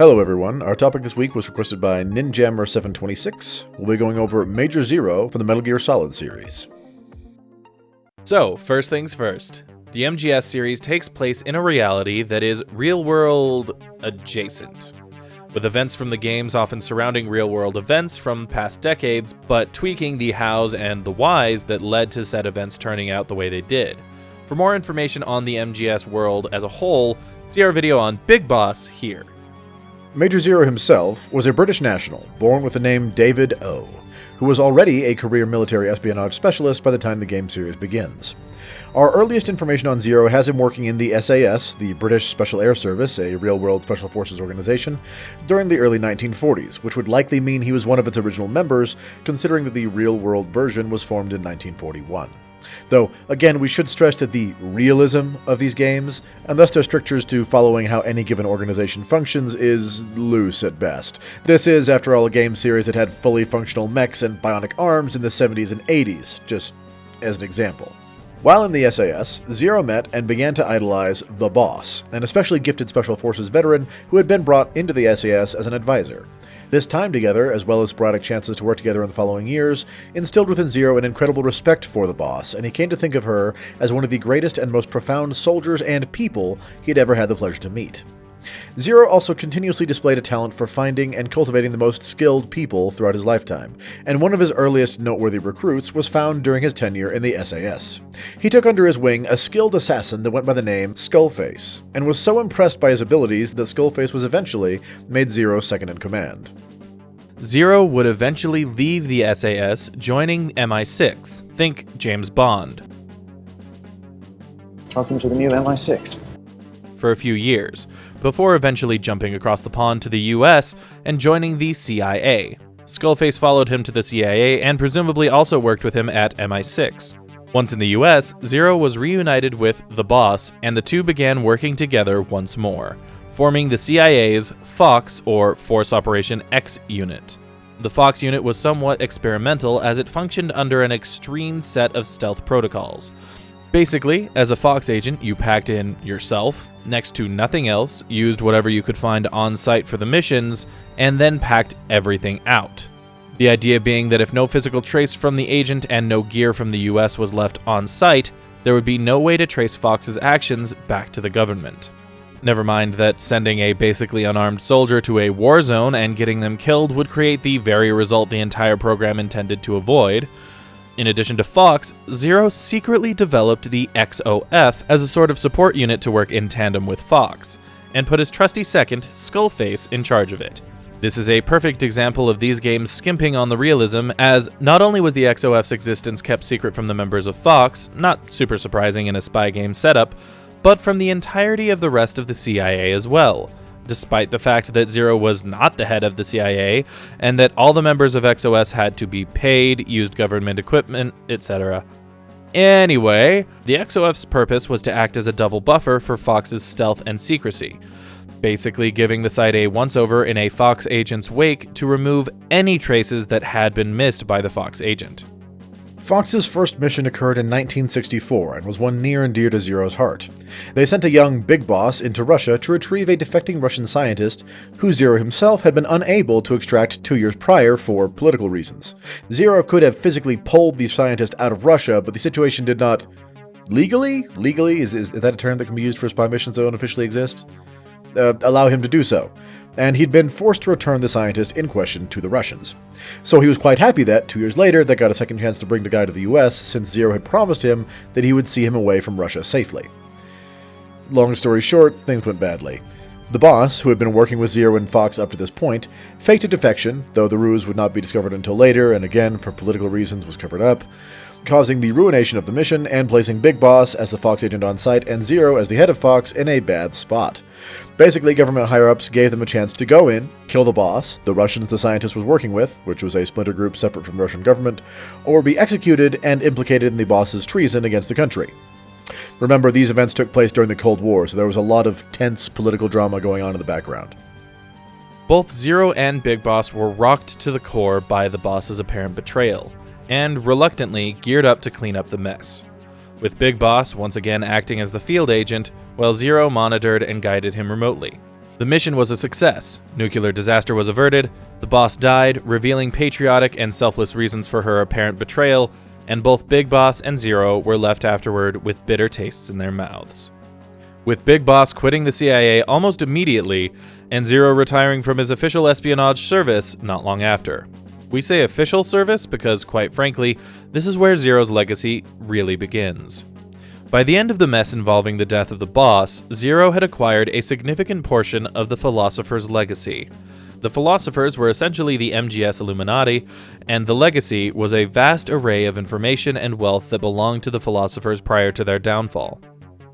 Hello everyone, our topic this week was requested by Ninjammer726. We'll be going over Major Zero from the Metal Gear Solid series. So, first things first. The MGS series takes place in a reality that is real-world adjacent, with events from the games often surrounding real-world events from past decades, but tweaking the hows and the whys that led to said events turning out the way they did. For more information on the MGS world as a whole, see our video on Big Boss here. Major Zero himself was a British national, born with the name David O, who was already a career military espionage specialist by the time the game series begins. Our earliest information on Zero has him working in the SAS, the British Special Air Service, a real-world special forces organization, during the early 1940s, which would likely mean he was one of its original members, considering that the real-world version was formed in 1941. Though, again, we should stress that the realism of these games, and thus their strictures to following how any given organization functions, is loose at best. This is, after all, a game series that had fully functional mechs and bionic arms in the 70s and 80s, just as an example. While in the SAS, Zero met and began to idolize The Boss, an especially gifted Special Forces veteran who had been brought into the SAS as an advisor. This time together, as well as sporadic chances to work together in the following years, instilled within Zero an incredible respect for the Boss, and he came to think of her as one of the greatest and most profound soldiers and people he'd ever had the pleasure to meet. Zero also continuously displayed a talent for finding and cultivating the most skilled people throughout his lifetime, and one of his earliest noteworthy recruits was found during his tenure in the SAS. He took under his wing a skilled assassin that went by the name Skullface, and was so impressed by his abilities that Skullface was eventually made Zero's second in command. Zero would eventually leave the SAS, joining MI6. Think James Bond. Welcome to the new MI6. For a few years, before eventually jumping across the pond to the US and joining the CIA. Skullface followed him to the CIA and presumably also worked with him at MI6. Once in the US, Zero was reunited with The Boss, and the two began working together once more, forming the CIA's FOX, or Force Operation X unit. The FOX unit was somewhat experimental as it functioned under an extreme set of stealth protocols. Basically, as a FOX agent, you packed in yourself, next to nothing else, used whatever you could find on site for the missions, and then packed everything out. The idea being that if no physical trace from the agent and no gear from the US was left on site, there would be no way to trace Fox's actions back to the government. Never mind that sending a basically unarmed soldier to a war zone and getting them killed would create the very result the entire program intended to avoid. In addition to Fox, Zero secretly developed the XOF as a sort of support unit to work in tandem with Fox, and put his trusty second, Skullface, in charge of it. This is a perfect example of these games skimping on the realism, as not only was the XOF's existence kept secret from the members of Fox, not super surprising in a spy game setup, but from the entirety of the rest of the CIA as well, despite the fact that Zero was not the head of the CIA, and that all the members of XOS had to be paid, used government equipment, etc. Anyway, the XOF's purpose was to act as a double buffer for Fox's stealth and secrecy, basically giving the site a once-over in a Fox agent's wake to remove any traces that had been missed by the Fox agent. Fox's first mission occurred in 1964 and was one near and dear to Zero's heart. They sent a young Big Boss into Russia to retrieve a defecting Russian scientist who Zero himself had been unable to extract 2 years prior for political reasons. Zero could have physically pulled the scientist out of Russia, but the situation did not legally, is that a term that can be used for spy missions that don't officially exist? Allow him to do so. And he'd been forced to return the scientist in question to the Russians. So he was quite happy that, 2 years later, they got a second chance to bring the guy to the US, since Zero had promised him that he would see him away from Russia safely. Long story short, things went badly. The Boss, who had been working with Zero and Fox up to this point, faked a defection, though the ruse would not be discovered until later, and again, for political reasons, was covered up, causing the ruination of the mission and placing Big Boss as the Fox agent on site and Zero as the head of Fox in a bad spot. Basically, government higher-ups gave them a chance to go in, kill the Boss, the Russians the scientist was working with, which was a splinter group separate from the Russian government, or be executed and implicated in the Boss's treason against the country. Remember, these events took place during the Cold War, so there was a lot of tense political drama going on in the background. Both Zero and Big Boss were rocked to the core by the Boss's apparent betrayal, and reluctantly geared up to clean up the mess, with Big Boss once again acting as the field agent, while Zero monitored and guided him remotely. The mission was a success. Nuclear disaster was averted, the boss died, revealing patriotic and selfless reasons for her apparent betrayal, and both Big Boss and Zero were left afterward with bitter tastes in their mouths. With Big Boss quitting the CIA almost immediately, and Zero retiring from his official espionage service not long after. We say official service because, quite frankly, this is where Zero's legacy really begins. By the end of the mess involving the death of the boss, Zero had acquired a significant portion of the Philosopher's legacy. The Philosophers were essentially the MGS Illuminati, and the legacy was a vast array of information and wealth that belonged to the Philosophers prior to their downfall.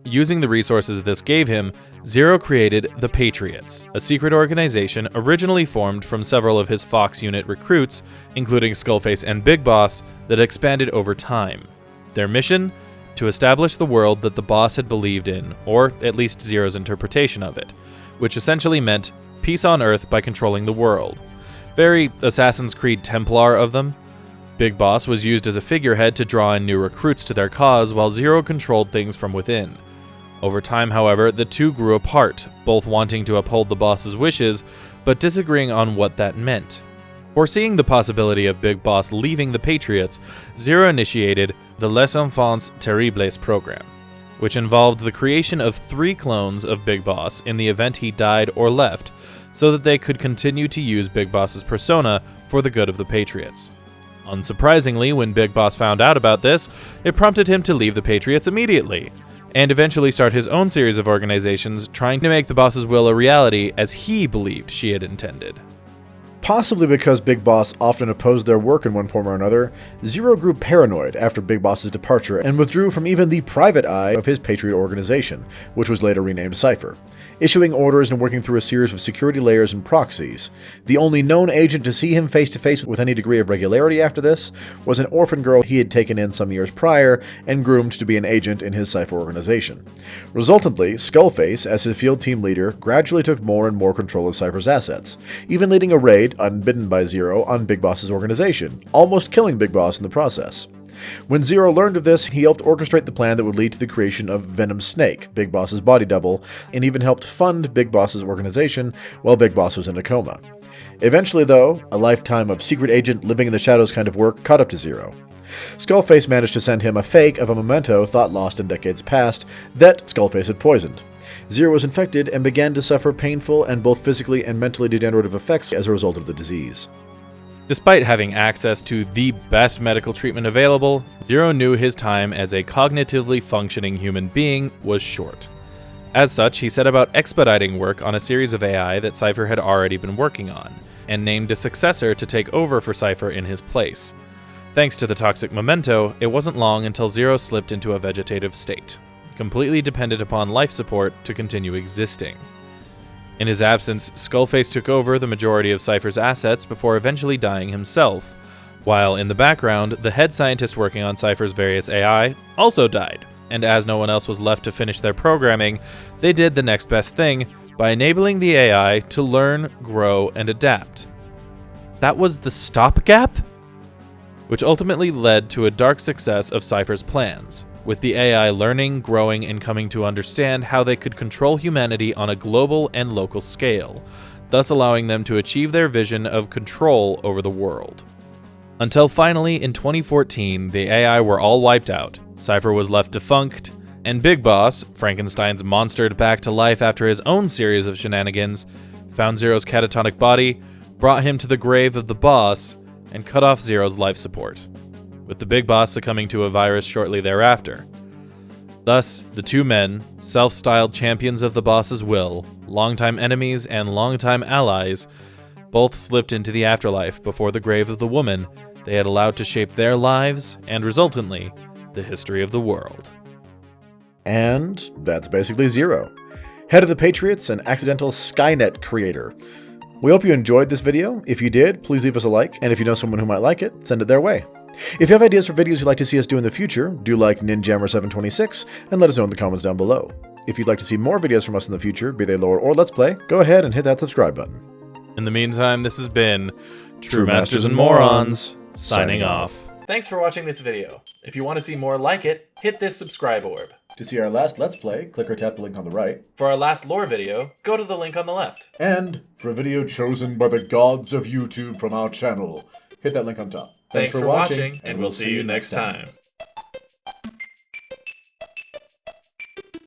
Using the resources this gave him, Zero created the Patriots, a secret organization originally formed from several of his Fox unit recruits, including Skullface and Big Boss, that expanded over time. Their mission? To establish the world that the boss had believed in, or at least Zero's interpretation of it, which essentially meant peace on Earth by controlling the world. Very Assassin's Creed Templar of them. Big Boss was used as a figurehead to draw in new recruits to their cause, while Zero controlled things from within. Over time, however, the two grew apart, both wanting to uphold the boss's wishes, but disagreeing on what that meant. Foreseeing the possibility of Big Boss leaving the Patriots, Zero initiated the Les Enfants Terribles program, which involved the creation of 3 clones of Big Boss in the event he died or left, so that they could continue to use Big Boss's persona for the good of the Patriots. Unsurprisingly, when Big Boss found out about this, it prompted him to leave the Patriots immediately, and eventually start his own series of organizations trying to make the boss's will a reality as he believed she had intended. Possibly because Big Boss often opposed their work in one form or another, Zero grew paranoid after Big Boss's departure and withdrew from even the private eye of his Patriot organization, which was later renamed Cypher, issuing orders and working through a series of security layers and proxies. The only known agent to see him face-to-face with any degree of regularity after this was an orphan girl he had taken in some years prior and groomed to be an agent in his Cypher organization. Resultantly, Skullface, as his field team leader, gradually took more and more control of Cypher's assets, even leading a raid, unbidden by Zero, on Big Boss's organization, almost killing Big Boss in the process. When Zero learned of this, he helped orchestrate the plan that would lead to the creation of Venom Snake, Big Boss's body double, and even helped fund Big Boss's organization while Big Boss was in a coma. Eventually, though, a lifetime of secret agent living in the shadows kind of work caught up to Zero. Skullface managed to send him a fake of a memento thought lost in decades past that Skullface had poisoned. Zero was infected and began to suffer painful and both physically and mentally degenerative effects as a result of the disease. Despite having access to the best medical treatment available, Zero knew his time as a cognitively functioning human being was short. As such, he set about expediting work on a series of AI that Cypher had already been working on, and named a successor to take over for Cypher in his place. Thanks to the toxic memento, it wasn't long until Zero slipped into a vegetative state, completely dependent upon life support to continue existing. In his absence, Skullface took over the majority of Cypher's assets before eventually dying himself, while in the background, the head scientist working on Cypher's various AI also died, and as no one else was left to finish their programming, they did the next best thing by enabling the AI to learn, grow, and adapt. That was the stopgap? Which ultimately led to a dark success of Cypher's plans, with the AI learning, growing, and coming to understand how they could control humanity on a global and local scale, thus allowing them to achieve their vision of control over the world. Until finally, in 2014, the AI were all wiped out, Cypher was left defunct, and Big Boss, Frankenstein's monstered back to life after his own series of shenanigans, found Zero's catatonic body, brought him to the grave of the boss, and cut off Zero's life support, with the Big Boss succumbing to a virus shortly thereafter. Thus, the two men, self-styled champions of the boss's will, longtime enemies and longtime allies, both slipped into the afterlife before the grave of the woman they had allowed to shape their lives and, resultantly, the history of the world. And that's basically Zero, head of the Patriots and accidental Skynet creator. We hope you enjoyed this video. If you did, please leave us a like, and if you know someone who might like it, send it their way. If you have ideas for videos you'd like to see us do in the future, do like Ninjammer726 and let us know in the comments down below. If you'd like to see more videos from us in the future, be they lore or Let's Play, go ahead and hit that subscribe button. In the meantime, this has been True Masters and Morons, signing off. Thanks for watching this video. If you want to see more like it, hit this subscribe orb. To see our last Let's Play, click or tap the link on the right. For our last lore video, go to the link on the left. And for a video chosen by the gods of YouTube from our channel, hit that link on top. Thanks for watching, and we'll see you next time.